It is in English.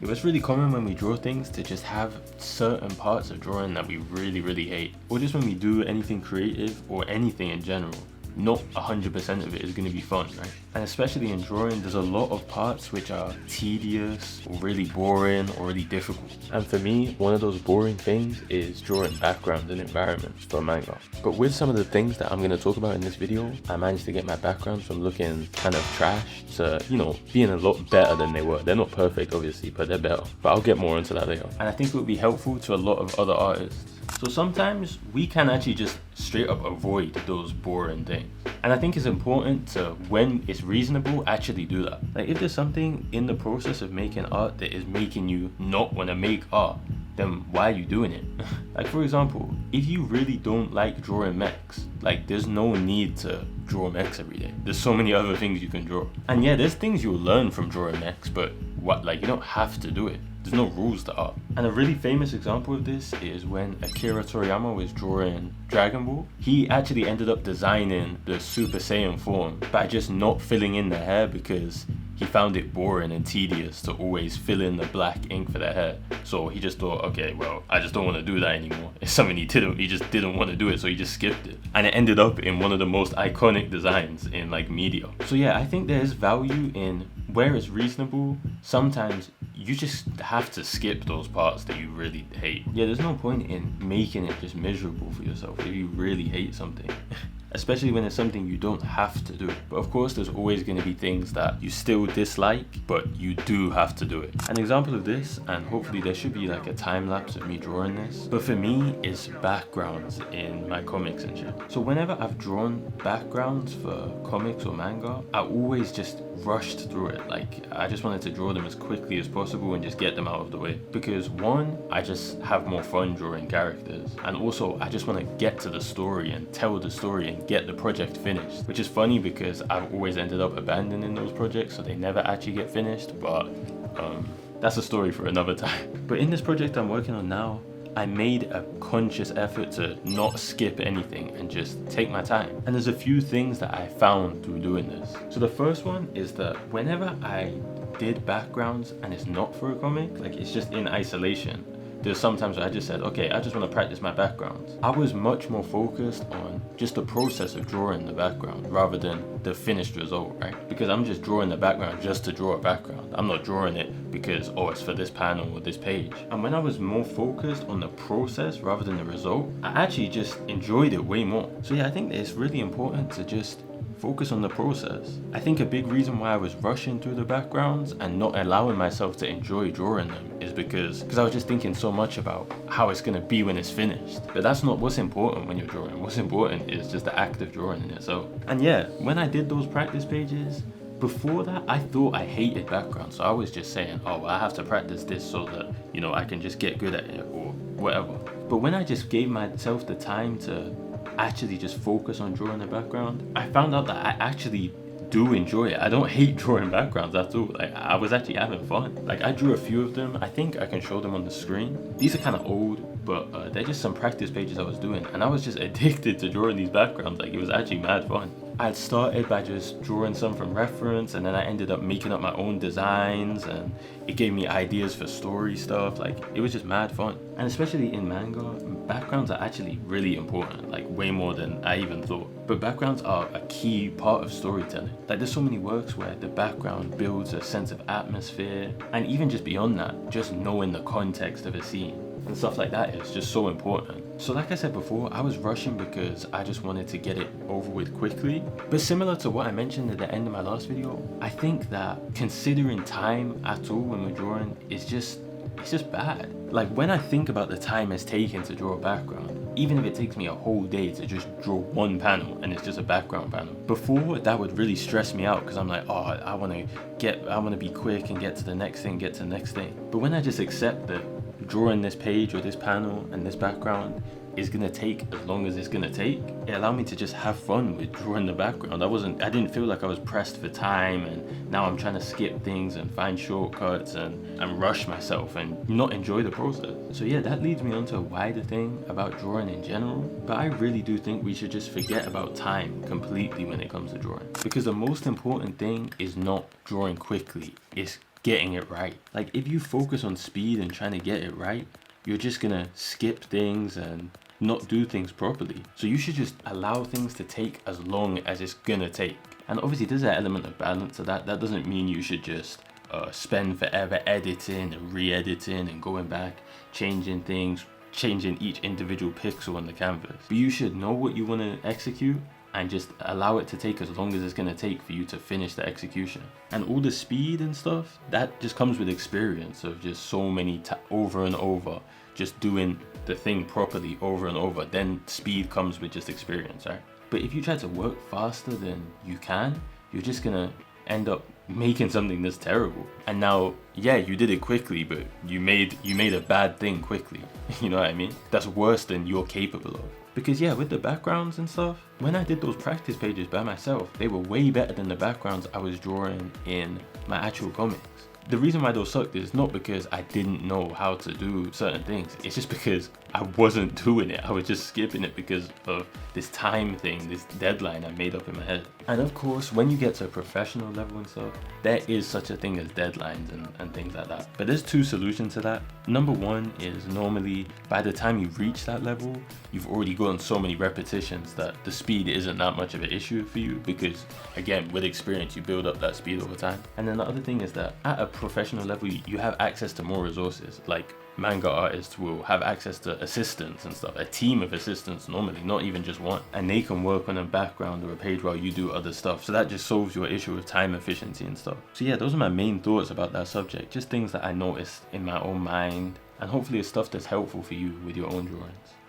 It's really common when we draw things to just have certain parts of drawing that we really hate, or just when we do anything creative or anything in general, not 100% of it is going to be fun, right? And especially in drawing, there's a lot of parts which are tedious or really boring or really difficult. And for me, one of those boring things is drawing backgrounds and environments for manga. But with some of the things that I'm going to talk about in this video, I managed to get my backgrounds from looking kind of trash to, being a lot better than they were. They're not perfect, obviously, but they're better. But I'll get more into that later. And I think it would be helpful to a lot of other artists. So sometimes we can actually just straight up avoid those boring things. And I think it's important to, when it's reasonable, actually do that. Like if there's something in the process of making art that is making you not want to make art, then why are you doing it? Like for example, if you really don't like drawing mechs, like there's no need to draw mechs every day. There's so many other things you can draw. And yeah, there's things you'll learn from drawing mechs, but you don't have to do it. There's no rules to art. And a really famous example of this is when Akira Toriyama was drawing Dragon Ball. He actually ended up designing the Super Saiyan form by just not filling in the hair because he found it boring and tedious to always fill in the black ink for their hair. So he just thought, okay, well, I just don't want to do that anymore. It's something he just didn't want to do it, so he just skipped it. And it ended up in one of the most iconic designs in media. So yeah, I think there is value in where it's reasonable. Sometimes you just have to skip those parts that you really hate. Yeah, there's no point in making it just miserable for yourself if you really hate something. Especially when it's something you don't have to do. But of course, there's always going to be things that you still dislike, but you do have to do it. An example of this, and hopefully there should be like a time lapse of me drawing this, but for me, is backgrounds in my comics and shit. So whenever I've drawn backgrounds for comics or manga, I always just rushed through it. Like I just wanted to draw them as quickly as possible and just get them out of the way. Because one, I just have more fun drawing characters, and also I just want to get to the story and tell the story and get the project finished. Which is funny because I've always ended up abandoning those projects, so they never actually get finished, but that's a story for another time. But in this project I'm working on now, I made a conscious effort to not skip anything and just take my time. And there's a few things that I found through doing this. So the first one is that whenever I did backgrounds and it's not for a comic, like it's just in isolation, there's sometimes where I just said, okay, I just want to practice my backgrounds. I was much more focused on just the process of drawing the background rather than the finished result, right? Because I'm just drawing the background just to draw a background. I'm not drawing it because, oh, it's for this panel or this page. And when I was more focused on the process rather than the result, I actually just enjoyed it way more. So yeah, I think that it's really important to just focus on the process. I think a big reason why I was rushing through the backgrounds and not allowing myself to enjoy drawing them is because I was just thinking so much about how it's gonna be when it's finished. But that's not what's important when you're drawing. What's important is just the act of drawing in itself. And yeah, when I did those practice pages, before that, I thought I hated backgrounds. So I was just saying, oh, I have to practice this so that, I can just get good at it or whatever. But when I just gave myself the time to actually just focus on drawing the background, I found out that I actually do enjoy it. I don't hate drawing backgrounds at all. Like I was actually having fun. Like I drew a few of them. I think I can show them on the screen. These are kind of old, but they're just some practice pages I was doing, and I was just addicted to drawing these backgrounds. Like it was actually mad fun. I had started by just drawing some from reference, and then I ended up making up my own designs, and it gave me ideas for story stuff. Like it was just mad fun. And especially in manga, backgrounds are actually really important, like way more than I even thought. But backgrounds are a key part of storytelling. Like there's so many works where the background builds a sense of atmosphere, and even just beyond that, just knowing the context of a scene and stuff like that is just so important. So like I said before, I was rushing because I just wanted to get it over with quickly. But similar to what I mentioned at the end of my last video, I think that considering time at all when we're drawing is just bad. Like when I think about the time it's taken to draw a background, even if it takes me a whole day to just draw one panel and it's just a background panel, before that would really stress me out because I'm like, oh, I want to be quick and get to the next thing. But when I just accept that drawing this page or this panel and this background is gonna take as long as it's gonna take, it allowed me to just have fun with drawing the background. I didn't feel like I was pressed for time and now I'm trying to skip things and find shortcuts and rush myself and not enjoy the process. So yeah, that leads me on to a wider thing about drawing in general. But I really do think we should just forget about time completely when it comes to drawing, because the most important thing is not drawing quickly, it's getting it right. Like if you focus on speed and trying to get it right, you're just gonna skip things and not do things properly. So you should just allow things to take as long as it's gonna take. And obviously there's an element of balance to that. That doesn't mean you should just spend forever editing and re-editing and going back, changing things, changing each individual pixel on the canvas. But you should know what you want to execute and just allow it to take as long as it's going to take for you to finish the execution. And all the speed and stuff, that just comes with experience of just so many over and over, just doing the thing properly over and over. Then speed comes with just experience, right? But if you try to work faster than you can, you're just gonna end up making something that's terrible. And now, yeah, you did it quickly, but you made a bad thing quickly. You know what I mean? That's worse than you're capable of. Because yeah, with the backgrounds and stuff, when I did those practice pages by myself, they were way better than the backgrounds I was drawing in my actual comics. The reason why those sucked is not because I didn't know how to do certain things. It's just because I wasn't doing it. I was just skipping it because of this time thing, this deadline I made up in my head. And of course, when you get to a professional level and stuff, there is such a thing as deadlines and things like that. But there's two solutions to that. Number one is normally by the time you reach that level, you've already gotten so many repetitions that the speed isn't that much of an issue for you because, again, with experience, you build up that speed over time. And then the other thing is that at a professional level, you have access to more resources. Like manga artists will have access to assistants and stuff, a team of assistants normally, not even just one, and they can work on a background or a page while you do other stuff. So that just solves your issue with time efficiency and stuff. So yeah, those are my main thoughts about that subject, just things that I noticed in my own mind, and hopefully it's stuff that's helpful for you with your own drawings.